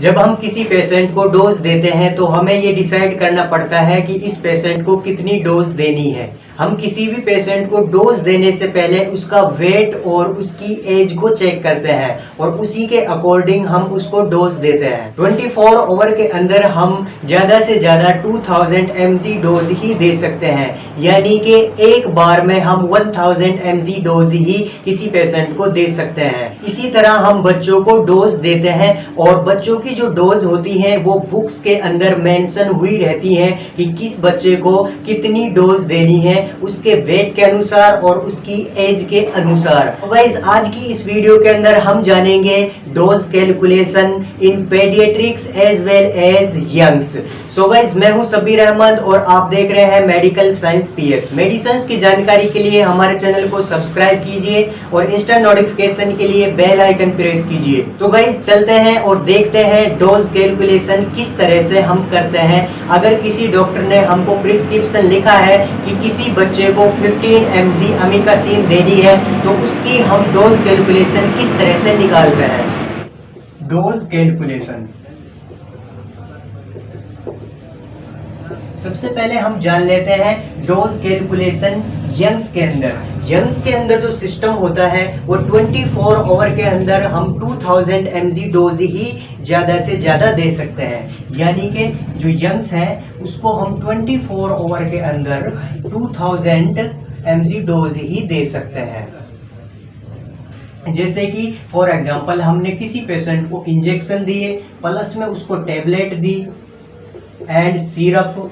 जब हम किसी पेशेंट को डोज देते हैं तो हमें ये डिसाइड करना पड़ता है कि इस पेशेंट को कितनी डोज देनी है। हम किसी भी पेशेंट को डोज देने से पहले उसका वेट और उसकी एज को चेक करते हैं और उसी के अकॉर्डिंग हम उसको डोज देते हैं। 24 आवर के अंदर हम ज़्यादा से ज़्यादा 2000 mg डोज ही दे सकते हैं, यानी कि एक बार में हम 1000 mg डोज ही किसी पेशेंट को दे सकते हैं। इसी तरह हम बच्चों को डोज देते हैं और बच्चों की जो डोज होती है वो बुक्स के अंदर मेंशन हुई रहती है कि किस बच्चे को कितनी डोज देनी है, उसके वेट के अनुसार और उसकी एज के अनुसार। तो गाइस आज की इस वीडियो के अंदर हम जानेंगे dose calculation in paediatrics as well as youngs. So guys मैं हूं शब्बीर अहमद और आप देख रहे हैं मेडिकल साइंस पीएस। मेडिसिन की जानकारी के लिए हमारे चैनल को सब्सक्राइब कीजिए और इंस्टा नोटिफिकेशन के लिए बेल आइकन प्रेस कीजिए। तो गाइस चलते हैं और देखते हैं डोज कैलकुलेशन किस तरह से हम करते हैं। अगर किसी डॉक्टर ने हमको प्रिस्क्रिप्शन लिखा है कि किसी बच्चे को 15 mg अमीकासीन देनी है तो उसकी हम डोज कैलकुलेशन किस तरह से निकालते हैं। डोज कैलकुलेशन सबसे पहले हम जान लेते हैं डोज कैलकुलेशन यंग्स के अंदर। यंग्स के अंदर जो सिस्टम होता है वो 24 आवर के अंदर हम 2000 mg डोज ही ज़्यादा से ज़्यादा दे सकते हैं, यानी कि जो यंग्स हैं उसको हम 24 आवर के अंदर 2000 mg डोज ही दे सकते हैं। जैसे कि फॉर एग्जांपल हमने किसी पेशेंट को इंजेक्शन दिए प्लस में उसको टेबलेट दी एंड सिरप,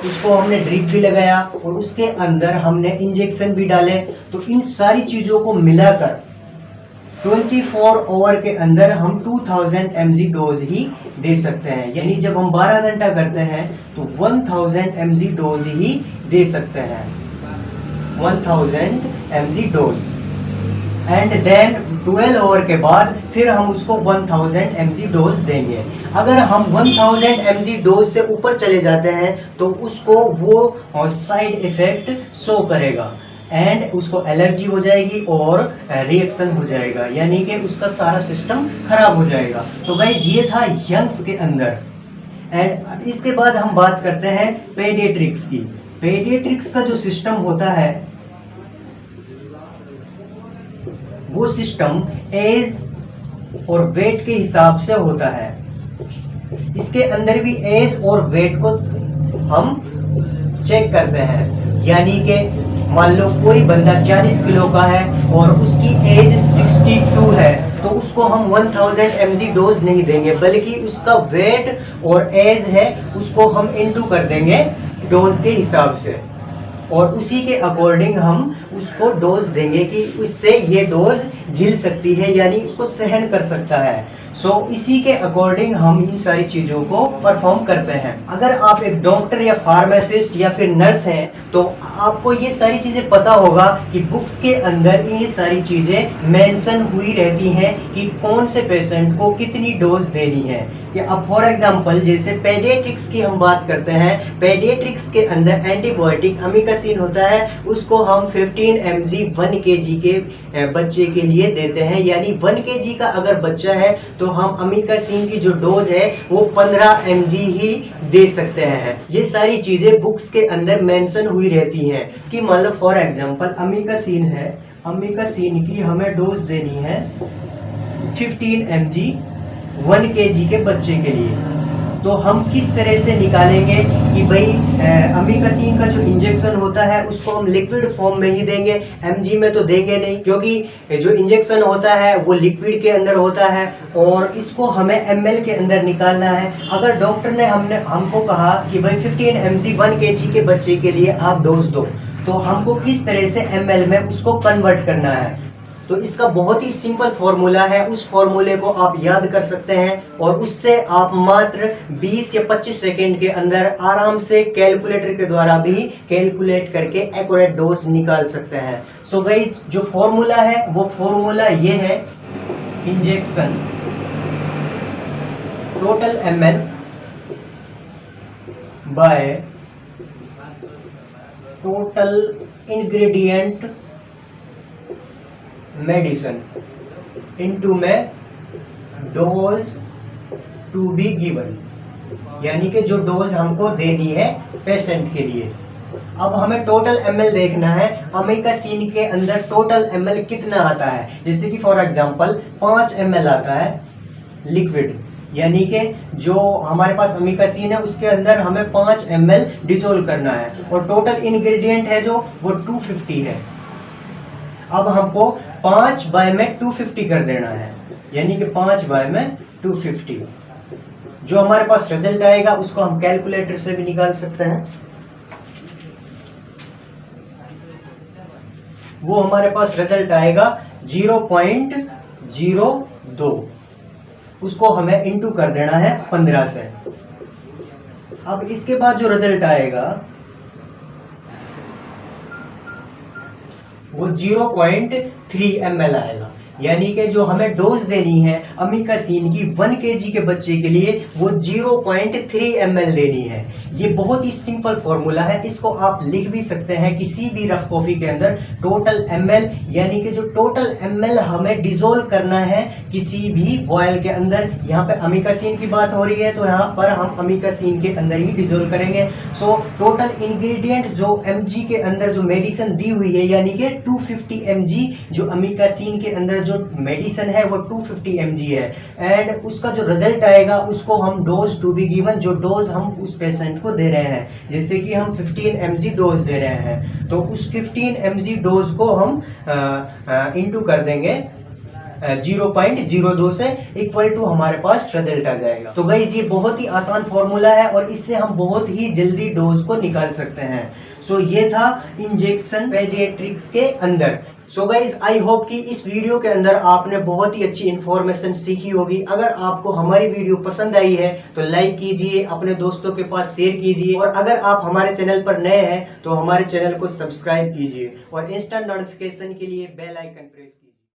उसको हमने ड्रिप भी लगाया और उसके अंदर हमने इंजेक्शन भी डाले, तो इन सारी चीज़ों को मिलाकर 24 आवर के अंदर हम 2000 mg डोज ही दे सकते हैं। यानी जब हम 12 घंटा करते हैं तो 1000 mg डोज ही दे सकते हैं, 1000 mg dose. And then 12 hour के बाद फिर हम उसको 1000 mg डोज देंगे। अगर हम 1000 mg डोज से ऊपर चले जाते हैं तो उसको वो साइड इफेक्ट शो करेगा एंड उसको एलर्जी हो जाएगी और रिएक्शन हो जाएगा, यानी कि उसका सारा सिस्टम खराब हो जाएगा। तो गाइस ये था यंग्स के अंदर। एंड इसके बाद हम बात करते हैं पेडियाट्रिक्स की। पेडियाट्रिक्स का जो सिस्टम होता है वो सिस्टम एज और वेट के हिसाब से होता है। इसके अंदर भी एज और वेट को हम चेक करते हैं, यानी कि मान लो कोई बंदा 40 किलो का है और उसकी एज 62 है तो उसको हम 1000 mg डोज नहीं देंगे, बल्कि उसका वेट और एज है उसको हम इनटू कर देंगे डोज के हिसाब से और उसी के अकॉर्डिंग हम उसको डोज देंगे कि उससे ये डोज झेल सकती है, यानी उसको सहन कर सकता है। सो इसी के अकॉर्डिंग हम इन सारी चीज़ों को परफॉर्म करते हैं। अगर आप एक डॉक्टर या फार्मासिस्ट या फिर नर्स हैं तो आपको ये सारी चीज़ें पता होगा कि बुक्स के अंदर ये सारी चीज़ें मेंशन हुई रहती हैं कि कौन से पेशेंट को कितनी डोज देनी है। या अब फॉर एग्जांपल जैसे पेडियाट्रिक्स की हम बात करते हैं, पेडियाट्रिक्स के अंदर एंटीबायोटिक अमीकासीन होता है, उसको हम 15 mg 1 kg के बच्चे के लिए देते हैं। यानी 1 kg का अगर बच्चा है तो हम अमीकासीन की जो डोज है वो 15 mg ही दे सकते हैं। ये सारी चीजें बुक्स के अंदर मेंशन हुई रहती हैं। इसकी मान लो फॉर एग्जांपल अमीकासीन है, अमीकासीन की हमें डोज देनी है 15 mg 1 kg के बच्चे के लिए। तो हम किस तरह से निकालेंगे कि भाई अमीकासीन का जो इंजेक्शन होता है उसको हम लिक्विड फॉर्म में ही देंगे, एमजी में तो देंगे नहीं, क्योंकि जो इंजेक्शन होता है वो लिक्विड के अंदर होता है और इसको हमें एमएल के अंदर निकालना है। अगर डॉक्टर ने हमको कहा कि भाई 15 mg 1 kg के बच्चे के लिए आप डोज दो, तो हमको किस तरह से एमएल में उसको कन्वर्ट करना है। तो इसका बहुत ही सिंपल फॉर्मूला है, उस फॉर्मूले को आप याद कर सकते हैं और उससे आप मात्र 20 या 25 सेकेंड के अंदर आराम से कैलकुलेटर के द्वारा भी कैलकुलेट करके एक्यूरेट डोज निकाल सकते हैं। सो गाइस जो फॉर्मूला है वो फॉर्मूला ये है, injection total ml by total ingredient medicine into में डोज टू बी गिवन, यानी कि जो डोज हमको देनी है पेशेंट के लिए। अब हमें टोटल ml देखना है, अमीकासीन के अंदर टोटल ml कितना आता है। जैसे कि फॉर एग्जांपल 5 ml आता है लिक्विड, यानी कि जो हमारे पास अमीकासीन है उसके अंदर हमें 5 ml डिसोल्व करना है, और टोटल इंग्रेडिएंट है जो वो 250 है। अब हमको 5 बाय में 250 कर देना है, यानी कि 5 बाय में 250। जो हमारे पास रिजल्ट आएगा उसको हम कैलकुलेटर से भी निकाल सकते हैं। वो हमारे पास रिजल्ट आएगा 0.02, उसको हमें इंटू कर देना है 15 से। अब इसके बाद जो रिजल्ट आएगा वो 0.3 ml आएगा, यानी कि जो हमें डोज देनी है अमीकासीन की 1 kg के बच्चे के लिए वो 0.3 ml देनी है। ये बहुत ही सिंपल फॉर्मूला है, इसको आप लिख भी सकते हैं किसी भी रफ कॉपी के अंदर। टोटल ml यानी कि जो टोटल ml हमें डिसोल्व करना है किसी भी बॉयल के अंदर। यहाँ पे अमीकासीन की बात हो रही है तो यहाँ पर हम अमीकासीन के अंदर ही डिसोल्व करेंगे। सो टोटल इंग्रेडिएंट जो mg के अंदर जो मेडिसिन दी हुई है, यानी कि 250 mg जो अमीकासीन के अंदर जो मेडिसिन है वो 250 mg है, एंड उसका जो रिजल्ट आएगा उसको हम डोज टू बी गिवन, जो डोज हम उस पेशेंट को दे रहे हैं, जैसे कि हम 15 mg डोज दे रहे हैं तो उस 15 mg डोज को हम इंटू कर देंगे 0.02 से, इक्वल टू हमारे पास रिजल्ट आ जाएगा। तो गाइस ये बहुत ही आसान फॉर्मूला है और इससे हम बहुत ही जल्दी डोज को निकाल सकते हैं। सो ये था इंजेक्शन पेडियाट्रिक्स के अंदर। सो गाइज आई होप कि इस वीडियो के अंदर आपने बहुत ही अच्छी इन्फॉर्मेशन सीखी होगी। अगर आपको हमारी वीडियो पसंद आई है तो लाइक कीजिए, अपने दोस्तों के पास शेयर कीजिए, और अगर आप हमारे चैनल पर नए हैं तो हमारे चैनल को सब्सक्राइब कीजिए और इंस्टेंट नोटिफिकेशन के लिए बेल आइकन प्रेस कीजिए।